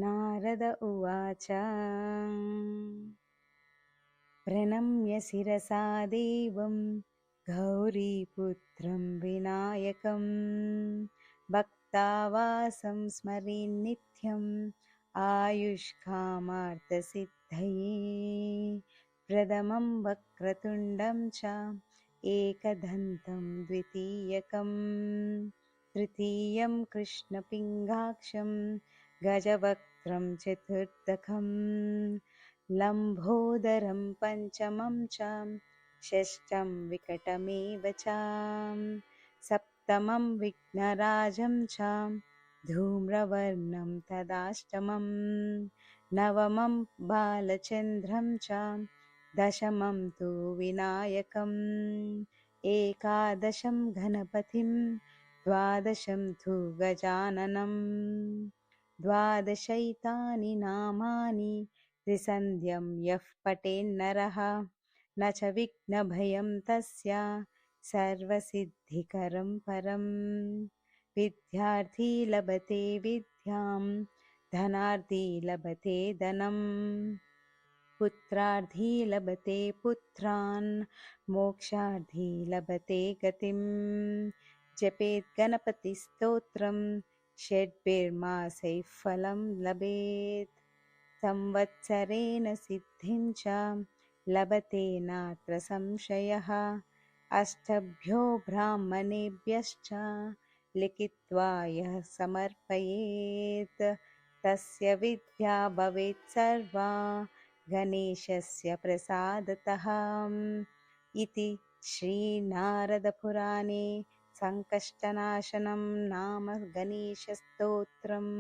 नारद उवाच प्रणम्य शिरसा देवं गौरीपुत्रं विनायकं भक्तावासं स्मरेन्नित्यम् आयुष्कामार्थसिद्धये प्रथमं वक्रतुण्डं च एकदन्तं द्वितीयकं तृतीयं कृष्णपिङ्गाक्षं गजवक्त्रं चतुर्थकं लम्बोदरं पञ्चमं च षष्ठं विकटमेव च सप्तमं विघ्नराजं च धूम्रवर्णं तदाष्टमं नवमं बालचन्द्रं च दशमं तु विनायकम् एकादशं गणपतिं द्वादशं तु गजाननं द्वादशैतानि नामानि त्रिसन्ध्यं यः पठेन्नरः न च विघ्नभयं तस्य सर्वसिद्धिकरं परम् विद्यार्थी लभते विद्यां धनार्थी लभते धनं पुत्रार्थी लभते पुत्रान् मोक्षार्थी लभते गतिं जपेत् गणपतिस्तोत्रं षड्भिर्मासैः फलं लभेत् संवत्सरेण सिद्धिं च लभते नात्र संशयः अष्टभ्यो ब्राह्मणेभ्यश्च लिखित्वा यः समर्पयेत् तस्य विद्या भवेत् सर्वा गणेशस्य प्रसादतः इति श्रीनारदपुराणे संकष्टनाशनं नाम गणेशस्तोत्रम्।